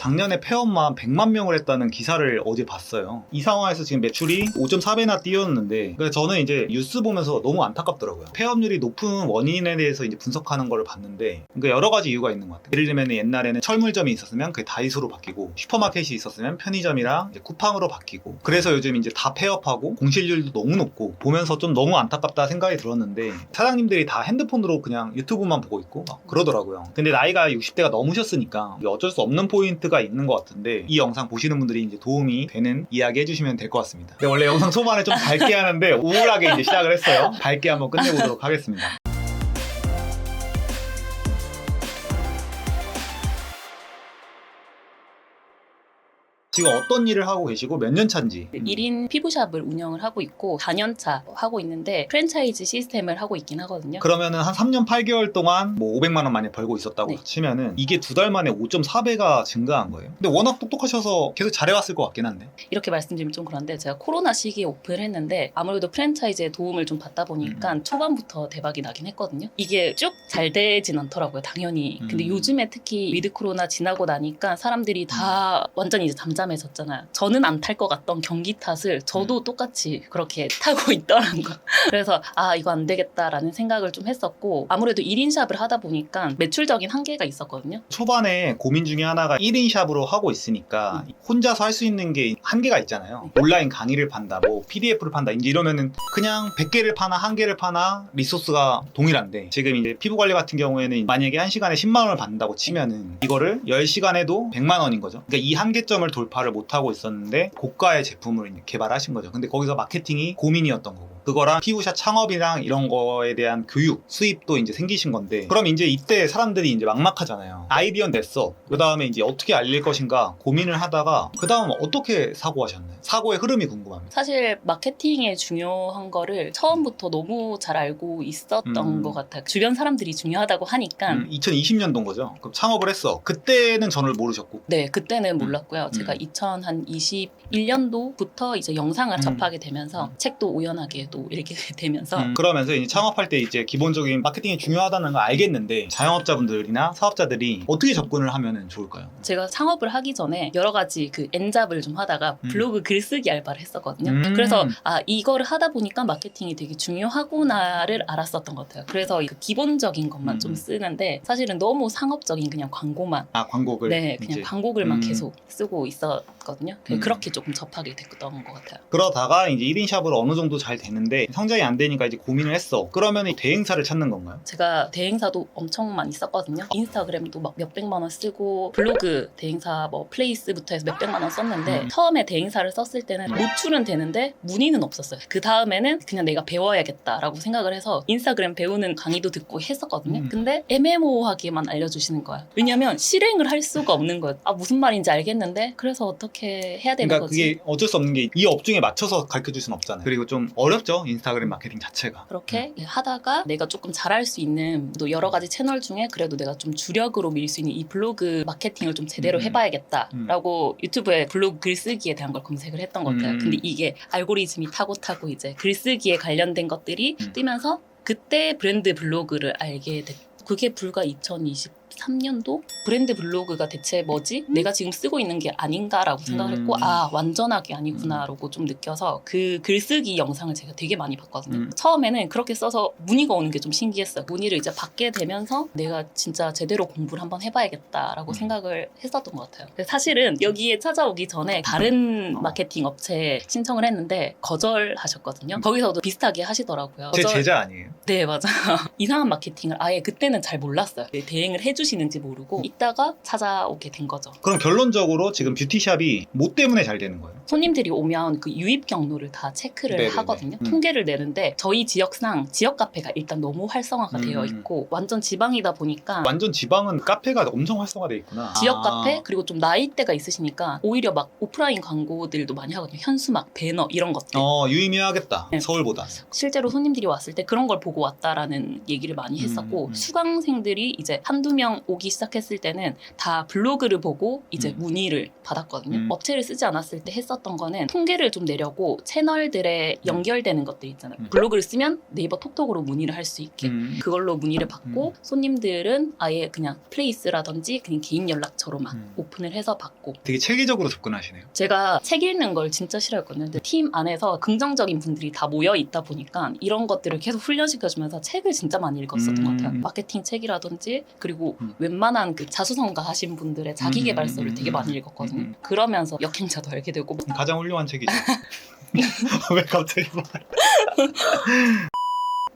작년에 폐업만 100만 명을 했다는 기사를 어제 봤어요. 이 상황에서 지금 매출이 5.4배나 뛰었는데, 그래서 저는 이제 뉴스 보면서 너무 안타깝더라고요. 폐업률이 높은 원인에 대해서 이제 분석하는 걸 봤는데, 그러니까 여러 가지 이유가 있는 것 같아요. 예를 들면 옛날에는 철물점이 있었으면 그게 다이소로 바뀌고, 슈퍼마켓이 있었으면 편의점이랑 이제 쿠팡으로 바뀌고, 그래서 요즘 이제 다 폐업하고 공실률도 너무 높고, 보면서 좀 너무 안타깝다 생각이 들었는데, 사장님들이 다 핸드폰으로 그냥 유튜브만 보고 있고 막 그러더라고요. 근데 나이가 60대가 넘으셨으니까 어쩔 수 없는 포인트가 있는 것 같은데, 이 영상 보시는 분들이 이제 도움이 되는 이야기 해주시면 될 것 같습니다. 근데 원래 영상 초반에 좀 밝게 하는데 우울하게 이제 시작을 했어요. 밝게 한번 끝내보도록 하겠습니다. 지금 어떤 일을 하고 계시고 몇 년 차인지? 1인 피부샵을 운영을 하고 있고 4년차 하고 있는데 프랜차이즈 시스템을 하고 있긴 하거든요. 그러면은 한 3년 8개월 동안 뭐 500만 원 만에 벌고 있었다고 네. 치면은 이게 2달 만에 5.4배가 증가한 거예요. 근데 워낙 똑똑하셔서 계속 잘해왔을 것 같긴 한데. 이렇게 말씀드리면 좀 그런데 제가 코로나 시기에 오픈을 했는데 아무래도 프랜차이즈의 도움을 좀 받다 보니까 초반부터 대박이 나긴 했거든요. 이게 쭉 잘 되진 않더라고요, 당연히. 근데 요즘에 특히 위드 코로나 지나고 나니까 사람들이 다 완전히 이제 잠잠해졌잖아요. 저는 안 탈 것 같던 경기 탓을 저도 똑같이 그렇게 타고 있더라는 거. 그래서 이거 안 되겠다라는 생각을 좀 했었고, 아무래도 1인 샵을 하다 보니까 매출적인 한계가 있었거든요. 초반에 고민 중에 하나가 1인 샵으로 하고 있으니까 혼자서 할 수 있는 게 한계가 있잖아요. 온라인 강의를 판다, 뭐 PDF를 판다, 이제 이러면은 그냥 100개를 파나 1개를 파나 리소스가 동일한데, 지금 이제 피부 관리 같은 경우에는 만약에 1시간에 10만 원을 받는다고 치면은 이거를 10시간 해도 100만 원인 거죠. 그러니까 이 한계점을 돌파를 못하고 있었는데 고가의 제품을 개발하신 거죠. 근데 거기서 마케팅이 고민이었던 거고, 그거랑 피부샵 창업이랑 이런 거에 대한 교육, 수입도 이제 생기신 건데, 그럼 이제 이때 사람들이 이제 막막하잖아요. 아이디어 냈어. 그 다음에 이제 어떻게 알릴 것인가 고민을 하다가, 그 다음 어떻게 사고하셨나요? 사고의 흐름이 궁금합니다. 사실 마케팅에 중요한 거를 처음부터 너무 잘 알고 있었던 것 같아요. 주변 사람들이 중요하다고 하니까. 2020년도인 거죠. 그럼 창업을 했어. 그때는 저를 모르셨고. 네, 그때는 몰랐고요. 제가 2021년도부터 이제 영상을 접하게 되면서 책도 우연하게 또 읽게 되면서 그러면서 이제 창업할 때 이제 기본적인 마케팅이 중요하다는 걸 알겠는데, 자영업자분들이나 사업자들이 어떻게 접근을 하면 좋을까요? 제가 창업을 하기 전에 여러 가지 그 N잡을 좀 하다가 블로그 글쓰기 알바를 했었거든요. 그래서 이거를 하다 보니까 마케팅이 되게 중요하구나를 알았었던 것 같아요. 그래서 그 기본적인 것만 좀 쓰는데, 사실은 너무 상업적인 그냥 광고만, 광고글. 네, 그냥 이제. 광고글만 계속 쓰고 있었거든요. 그렇게 조금 접하게 됐던 것 같아요. 그러다가 이제 1인 샵으로 어느 정도 잘 되는데 성장이 안 되니까 이제 고민을 했어. 그러면 대행사를 찾는 건가요? 제가 대행사도 엄청 많이 썼거든요. 인스타그램도 막 몇백만 원 쓰고, 블로그 대행사 뭐 플레이스부터 해서 몇백만 원 썼는데, 처음에 대행사를 썼을 때는 노출은 되는데 문의는 없었어요. 그 다음에는 그냥 내가 배워야겠다라고 생각을 해서 인스타그램 배우는 강의도 듣고 했었거든요. 근데 애매모호하게만 알려주시는 거예요. 왜냐면 실행을 할 수가 없는 거예요. 무슨 말인지 알겠는데 그래서 어떻게 해야 되는 그러니까 거지? 그게 어쩔 수 없는 게 이 업종에 맞춰서 가르쳐줄 수는 없잖아요. 그리고 좀 어렵죠, 인스타그램 마케팅 자체가. 그렇게 하다가 내가 조금 잘할 수 있는 또 여러 가지 채널 중에 그래도 내가 좀 주력으로 밀 수 있는 이 블로그 마케팅을 좀 제대로 해봐야겠다라고 유튜브에 블로그 글쓰기에 대한 걸 검색을 했던 것 같아요. 근데 이게 알고리즘이 타고 이제 글쓰기에 관련된 것들이 뜨면서 그때 브랜드 블로그를 알게 됐고, 그게 불과 2023년도? 브랜드 블로그가 대체 뭐지? 내가 지금 쓰고 있는 게 아닌가라고 생각을 했고, 완전하게 아니구나라고 좀 느껴서 그 글쓰기 영상을 제가 되게 많이 봤거든요. 처음에는 그렇게 써서 문의가 오는 게 좀 신기했어요. 문의를 이제 받게 되면서 내가 진짜 제대로 공부를 한번 해봐야겠다라고 생각을 했었던 것 같아요. 사실은 여기에 찾아오기 전에 다른 마케팅 업체에 신청을 했는데 거절하셨거든요. 거기서도 비슷하게 하시더라고요. 제 제자 아니에요? 네, 맞아요. 이상한 마케팅을 아예 그때는 잘 몰랐어요. 대행을 해주시는지 모르고 있다가 찾아오게 된 거죠. 그럼 결론적으로 지금 뷰티샵이 뭐 때문에 잘 되는 거예요? 손님들이 오면 그 유입 경로를 다 체크를 네네네. 하거든요. 통계를 내는데 저희 지역상 지역 카페가 일단 너무 활성화가 되어 있고, 완전 지방이다 보니까 완전 지방은 카페가 엄청 활성화되어 있구나. 지역 카페, 그리고 좀 나이대가 있으시니까 오히려 막 오프라인 광고들도 많이 하거든요. 현수막, 배너 이런 것들. 유의미하겠다. 네. 서울보다. 실제로 손님들이 왔을 때 그런 걸 보고 왔다라는 얘기를 많이 했었고, 수강생들이 이제 한두 명 오기 시작했을 때는 다 블로그를 보고 이제 문의를 받았거든요. 업체를 쓰지 않았을 때 했었던 했었던 거는 통계를 좀 내려고 채널들에 연결되는 것들 있잖아요. 블로그를 쓰면 네이버 톡톡으로 문의를 할 수 있게 그걸로 문의를 받고 손님들은 아예 그냥 플레이스라든지 그냥 개인 연락처로만 오픈을 해서 받고. 되게 체계적으로 접근하시네요. 제가 책 읽는 걸 진짜 싫어했거든요. 근데 팀 안에서 긍정적인 분들이 다 모여 있다 보니까 이런 것들을 계속 훈련시켜주면서 책을 진짜 많이 읽었었던 것 같아요. 마케팅 책이라든지 그리고 웬만한 그 자수성가 하신 분들의 자기계발서를 되게 많이 읽었거든요. 그러면서 역행자도 알게 되고. 가장 훌륭한 책이죠. 왜 갑자기 말?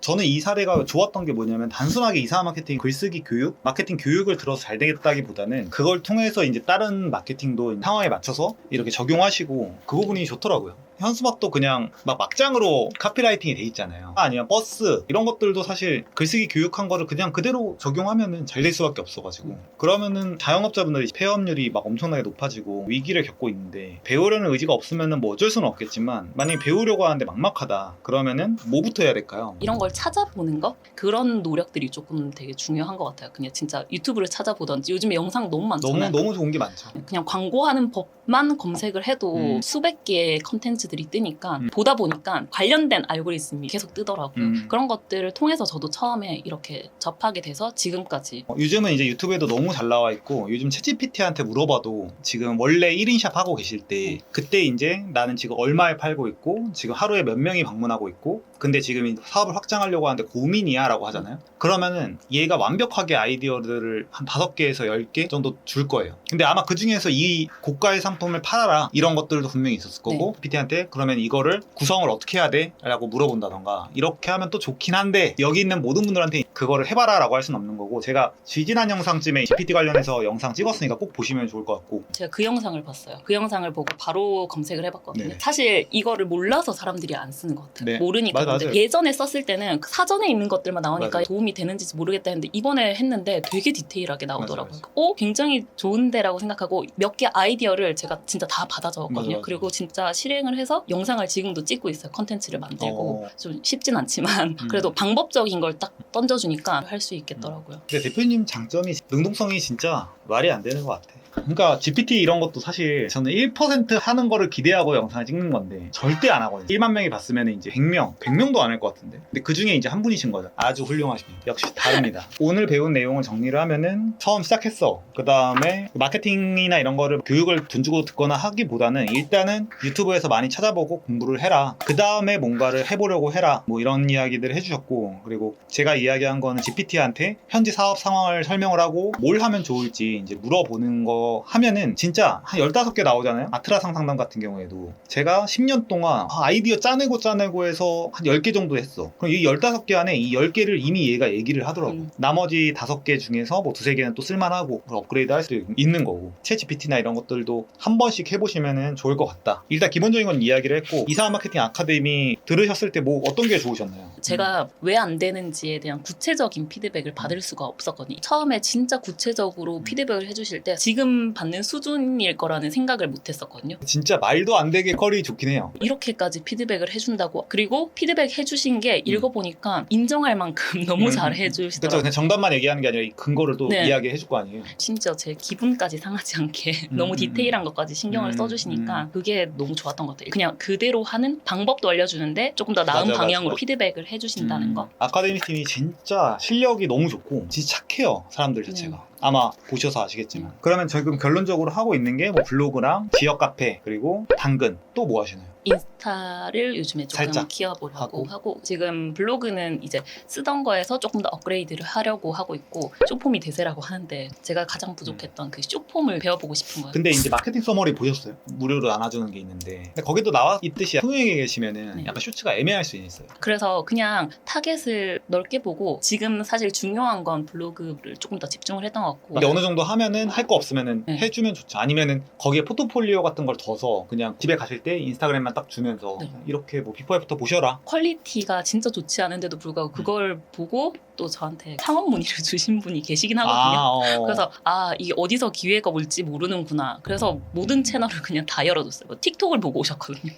저는 이 사례가 좋았던 게 뭐냐면 단순하게 이사 마케팅 글쓰기 교육, 마케팅 교육을 들어서 잘 되겠다기보다는 그걸 통해서 이제 다른 마케팅도 상황에 맞춰서 이렇게 적용하시고 그 부분이 좋더라고요. 현수막도 그냥 막 막장으로 카피라이팅이 돼 있잖아요. 아니면 버스 이런 것들도 사실 글쓰기 교육한 거를 그냥 그대로 적용하면은 잘 될 수밖에 없어가지고 그러면은 자영업자분들이 폐업률이 막 엄청나게 높아지고 위기를 겪고 있는데 배우려는 의지가 없으면은 뭐 어쩔 수는 없겠지만 만약에 배우려고 하는데 막막하다 그러면은 뭐부터 해야 될까요? 이런 걸 찾아보는 거? 그런 노력들이 조금 되게 중요한 것 같아요. 그냥 진짜 유튜브를 찾아보던지 요즘에 영상 너무 많잖아요. 너무 좋은 게 많죠. 그냥 광고하는 법만 검색을 해도 수백 개의 컨텐츠들이 뜨니까 보다 보니까 관련된 알고리즘이 계속 뜨더라고요. 그런 것들을 통해서 저도 처음에 이렇게 접하게 돼서 지금까지. 요즘은 이제 유튜브에도 너무 잘 나와 있고 요즘 챗GPT한테 물어봐도 지금 원래 1인샵 하고 계실 때 그때 이제 나는 지금 얼마에 팔고 있고 지금 하루에 몇 명이 방문하고 있고 근데 지금 사업을 확장하려고 하는데 고민이야 라고 하잖아요. 그러면은 얘가 완벽하게 아이디어들을 한 5개에서 10개 정도 줄 거예요. 근데 아마 그 중에서 이 고가의 상품을 팔아라 이런 것들도 분명히 있었을 거고 PT한테 그러면 이거를 구성을 어떻게 해야 돼? 라고 물어본다던가 이렇게 하면 또 좋긴 한데 여기 있는 모든 분들한테 그거를 해봐라 라고 할 수는 없는 거고 제가 지지난 영상쯤에 GPT 관련해서 영상 찍었으니까 꼭 보시면 좋을 것 같고 제가 그 영상을 봤어요. 그 영상을 보고 바로 검색을 해봤거든요. 네. 사실 이거를 몰라서 사람들이 안 쓰는 것 같아요. 네. 모르니까. 맞아요. 예전에 썼을 때는 그 사전에 있는 것들만 나오니까 맞아요. 도움이 되는지 모르겠다 했는데 이번에 했는데 되게 디테일하게 나오더라고요. 맞아요. 굉장히 좋은데 라고 생각하고 몇 개 아이디어를 제가 진짜 다 받아 적었거든요. 맞아요. 그리고 진짜 실행을 해서 영상을 지금도 찍고 있어요. 컨텐츠를 만들고. 좀 쉽진 않지만 그래도 방법적인 걸 딱 던져주니까 할 수 있겠더라고요. 근데 대표님 장점이 능동성이 진짜 말이 안 되는 것 같아. 그러니까 GPT 이런 것도 사실 저는 1% 하는 거를 기대하고 영상을 찍는 건데 절대 안 하거든요. 1만 명이 봤으면 이제 100명도 안 할 것 같은데. 근데 그 중에 이제 한 분이신 거죠. 아주 훌륭하십니다. 역시 다릅니다. 오늘 배운 내용을 정리를 하면은 처음 시작했어. 그 다음에 마케팅이나 이런 거를 교육을 돈 주고 듣거나 하기보다는 일단은 유튜브에서 많이 찾아보고 공부를 해라. 그 다음에 뭔가를 해보려고 해라. 뭐 이런 이야기들을 해주셨고 그리고 제가 이야기한 거는 GPT한테 현지 사업 상황을 설명을 하고 뭘 하면 좋을지 이제 물어보는 거 하면은 진짜 한 15개 나오잖아요. 아트라상 상담 같은 경우에도 제가 10년 동안 아이디어 짜내고 해서 한 10개 정도 했어. 그럼 이 15개 안에 이 10개를 이미 얘가 얘기를 하더라고. 나머지 5개 중에서 뭐 2-3개는 또 쓸만하고 업그레이드 할 수 있는 거고 챗GPT나 이런 것들도 한 번씩 해보시면은 좋을 것 같다. 일단 기본적인 건 이야기를 했고 이사 마케팅 아카데미 들으셨을 때 뭐 어떤 게 좋으셨나요? 제가 왜 안 되는지에 대한 구체적인 피드백을 받을 수가 없었거든요. 처음에 진짜 구체적으로 피드백을 해주실 때 지금 받는 수준일 거라는 생각을 못 했었거든요. 진짜 말도 안 되게 컬이 좋긴 해요. 이렇게까지 피드백을 해준다고. 그리고 피드백 해주신 게 읽어보니까 인정할 만큼 너무 잘 그렇죠. 해주시더라고요. 그냥 정답만 얘기하는 게 아니라 이 근거를 또 이야기해 줄 거 아니에요. 심지어 제 기분까지 상하지 않게 너무 디테일한 것까지 신경을 써주시니까 그게 너무 좋았던 것 같아요. 그냥 그대로 하는 방법도 알려주는데 조금 더 나은 방향으로 피드백을 해주신다는 거. 아카데미 팀이 진짜 실력이 너무 좋고 진짜 착해요. 사람들 자체가. 아마 보셔서 아시겠지만. 그러면 지금 결론적으로 하고 있는 게 뭐 블로그랑 지역 카페 그리고 당근 또 뭐 하시나요? 인스타를 요즘에 조금 살짝 키워보려고 하고 지금 블로그는 이제 쓰던 거에서 조금 더 업그레이드를 하려고 하고 있고 쇼폼이 대세라고 하는데 제가 가장 부족했던 그 쇼폼을 배워보고 싶은 거예요. 근데 이제 마케팅 서머리 보셨어요? 무료로 나눠주는 게 있는데 근데 거기도 나와 있듯이 통영에 계시면은 약간 쇼츠가 애매할 수 있어요. 그래서 그냥 타겟을 넓게 보고 지금 사실 중요한 건 블로그를 조금 더 집중을 했던 것 같고 근데 어느 정도 하면은 할 거 없으면은 해주면 좋죠. 아니면은 거기에 포트폴리오 같은 걸 둬서 그냥 집에 가실 때 인스타그램만 딱 주면서 네. 이렇게 뭐 비포 애프터 보셔라. 퀄리티가 진짜 좋지 않은데도 불구하고 그걸 보고 또 저한테 창업 문의를 주신 분이 계시긴 하거든요. 그래서 이게 어디서 기회가 올지 모르는구나. 그래서 모든 채널을 그냥 다 열어줬어요. 뭐 틱톡을 보고 오셨거든요.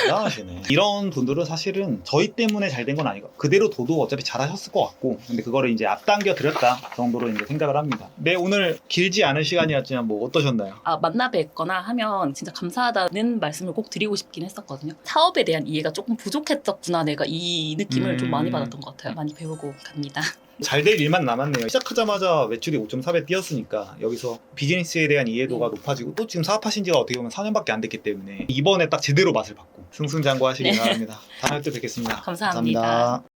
대단하시네. 이런 분들은 사실은 저희 때문에 잘 된 건 아니고 그대로 둬도 어차피 잘하셨을 것 같고, 근데 그거를 이제 앞당겨 드렸다 정도로 이제 생각을 합니다. 네, 오늘 길지 않은 시간이었지만 뭐 어떠셨나요? 만나 뵙거나 하면 진짜 감사하다는 말씀을 꼭 드리고 싶긴 했었거든요. 사업에 대한 이해가 조금 부족했었구나. 내가 이 느낌을 좀 많이 받았던 것 같아요. 많이 배우고 갑니다. 잘 될 일만 남았네요. 시작하자마자 매출이 5.4배 뛰었으니까 여기서 비즈니스에 대한 이해도가 높아지고, 또 지금 사업하신 지가 어떻게 보면 4년밖에 안 됐기 때문에 이번에 딱 제대로 맛을 봤고 승승장구하시길 바랍니다. 다음에 또 뵙겠습니다. 감사합니다.